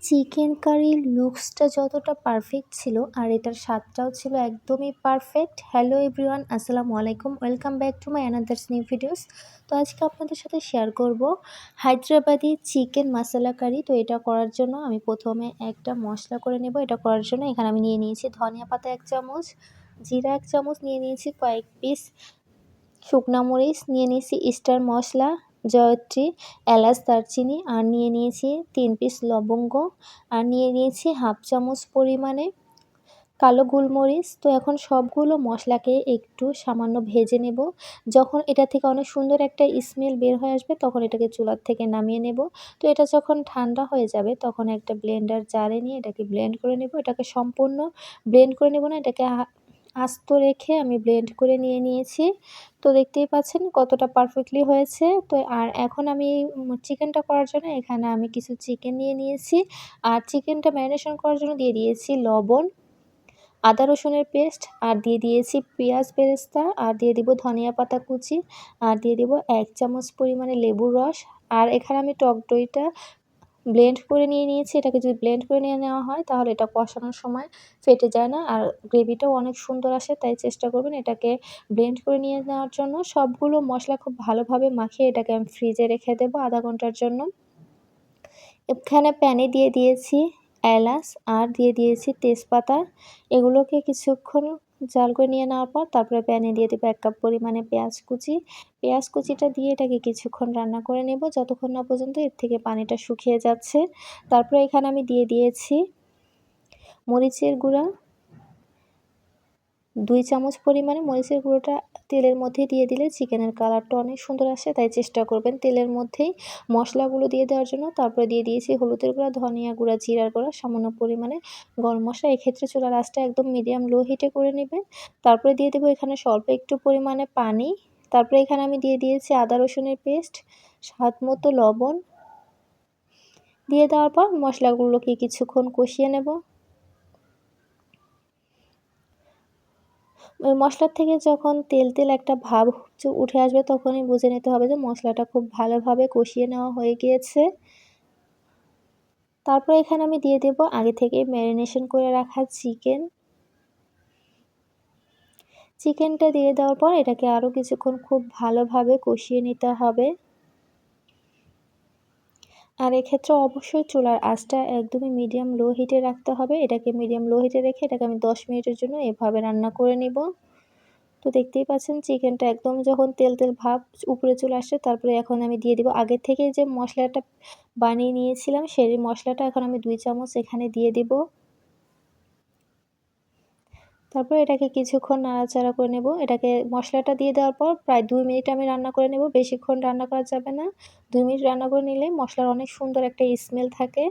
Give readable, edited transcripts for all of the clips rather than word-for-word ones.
Chicken কারির লুকসটা যতটা perfect ছিল আর এটার স্বাদটাও ছিল একদমই পারফেক্ট। হ্যালো এভরিওয়ান, আসসালামু আলাইকুম, welcome back to my another new videos. তো আজকে আপনাদের সাথে শেয়ার করব হায়দ্রাবাদি চিকেন মশলা কারি। তো এটা করার জন্য আমি প্রথমে একটা মশলা করে নেব। এটা করার জন্য এখানে আমি নিয়ে নিয়েছি ধনিয়া পাতা 1 চামচ, জিরা 1 চামচ, নিয়ে নিয়েছি কয়েক পিস শুকনা মরিচ, নিয়ে নিয়েছি স্টার মশলা, জয়ত্রী, এলাচ, দারচিনি, আর নিয়ে নিয়েছি 3 পিস লবঙ্গ, আর নিয়ে নিয়েছি হাফ চামচ পরিমাণে কালো গোলমরিচ। তো এখন সবগুলো মশলাকে একটু সামান্য ভেজে নেব। যখন এটা থেকে অনেক সুন্দর একটা স্মেল বের হয়ে আসবে তখন এটাকে চুলার থেকে নামিয়ে নেব। তো এটা যখন ঠান্ডা হয়ে যাবে তখন একটা ব্লেন্ডার জারে নিয়ে এটাকে ব্লেন্ড করে নেব। এটাকে সম্পূর্ণ ব্লেন্ড করে নেব না, এটাকে আস্ত রেখে আমি ব্লেন্ড করে নিয়ে নিয়েছি। তো দেখতেই পাচ্ছেন কতটা পারফেক্টলি হয়েছে। তো আর এখন আমি চিকেনটা করার জন্য এখানে আমি কিছু চিকেন নিয়ে নিয়েছি, আর চিকেনটা ম্যারিনেশন করার জন্য দিয়ে দিয়েছি লবণ, আদা রসুনের পেস্ট, আর দিয়ে দিয়েছি পেঁয়াজ বেরেস্তা, আর দিয়ে দিব ধনিয়া পাতা কুচি, আর দিয়ে দিব 1 চামচ পরিমাণে লেবুর রস। আর এখানে আমি টক দইটা ব্লেন্ড করে নিয়ে নিয়েছি। এটাকে যদি ব্লেন্ড করে নিয়ে নেওয়া হয় তাহলে এটা কষানোর সময় ফেটে যায় না, আর গ্রেভিটাও অনেক সুন্দর আসে। তাই চেষ্টা করবেন এটাকে ব্লেন্ড করে নিয়ে নেওয়ার জন্য। সবগুলো মশলা খুব ভালোভাবে মাখিয়ে এটাকে আমি ফ্রিজে রেখে দেবো আধা ঘন্টার জন্য। এখানে প্যানে দিয়ে দিয়েছি এলাচ, আর দিয়ে দিয়েছি তেজপাতা। এগুলোকে কিছুক্ষণ জাল করে নিয়ে নেওয়ার পর তারপরে প্যানে দিয়ে দেবো 1 কাপ পরিমাণে পেঁয়াজ কুচি। পেঁয়াজ কুচিটা দিয়ে এটাকে কিছুক্ষণ রান্না করে নেব যতক্ষণ না পর্যন্ত এর থেকে পানিটা শুকিয়ে যাচ্ছে। তারপরে এখানে আমি দিয়ে দিয়েছি মরিচের গুঁড়া 2 চামচ পরিমাণে। মরিচের গুঁড়োটা তেলের মধ্যে দিয়ে দিলে চিকেনের কালারটা অনেক সুন্দর আসে, তাই চেষ্টা করবেন তেলের মধ্যেই মশলাগুলো দিয়ে দেওয়ার জন্য। তারপরে দিয়ে দিয়েছি হলুদের গুঁড়া, ধনিয়া গুঁড়া, জিরার গুঁড়া, সামান্য পরিমাণে গরম মশলা। এক্ষেত্রে চুলার আঁচটা একদম মিডিয়াম লো হিটে করে নেবেন। তারপরে দিয়ে দেবো এখানে স্বল্প একটু পরিমাণে পানি। তারপরে এখানে আমি দিয়ে দিয়েছি আদা রসুনের পেস্ট, স্বাদ মতো লবণ। দিয়ে দেওয়ার পর মশলাগুলোকে কিছুক্ষণ কষিয়ে নেব। ওই মশলার থেকে যখন তেল তেল একটা ভাব উঠে আসবে তখনই বুঝে নিতে হবে যে মশলাটা খুব ভালোভাবে কষিয়ে নেওয়া হয়ে গিয়েছে। তারপর এখানে আমি দিয়ে দেব আগে থেকে ম্যারিনেশন করে রাখা চিকেনটা দিয়ে দেওয়ার পর এটাকে আরও কিছুক্ষণ খুব ভালোভাবে কষিয়ে নিতে হবে। আর এক্ষেত্রে অবশ্যই চুলার আঁচটা একদমই মিডিয়াম লো হিটে রাখতে হবে। এটাকে মিডিয়াম লো হিটে রেখে এটাকে আমি 10 মিনিটের জন্য এভাবে রান্না করে নিব। তো দেখতেই পাচ্ছেন চিকেনটা একদম যখন তেল তেল ভাব উপরে চলে আসছে তারপরে এখন আমি দিয়ে দিব আগে থেকে যে মশলাটা বানিয়ে নিয়েছিলাম সেই মশলাটা এখন আমি 2 চামচ এখানে দিয়ে দিব। তারপর এটাকে কিছুক্ষণ নাড়াচাড়া করে নেব। এটাকে মশলাটা দিয়ে দেওয়ার পর প্রায় 2 মিনিট আমি রান্না করে নেব। বেশিক্ষণ রান্না করা যাবে না। 2 মিনিট রান্না করে নিলে মশলার অনেক সুন্দর একটা স্মেল থাকে।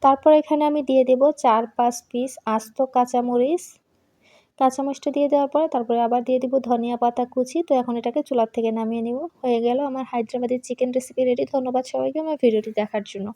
তারপর এখানে আমি দিয়ে দেব 4-5 পিস আস্ত কাঁচামরিচ। কাঁচামরিচটা দিয়ে দেওয়ার পরে তারপরে আবার দিয়ে দিব ধনিয়া পাতা কুচি। তো এখন এটাকে চুলার থেকে নামিয়ে নিব। হয়ে গেল আমার হায়দ্রাবাদি চিকেন রেসিপি রেডি। ধন্যবাদ সবাইকে আমার ভিডিওটি দেখার জন্য।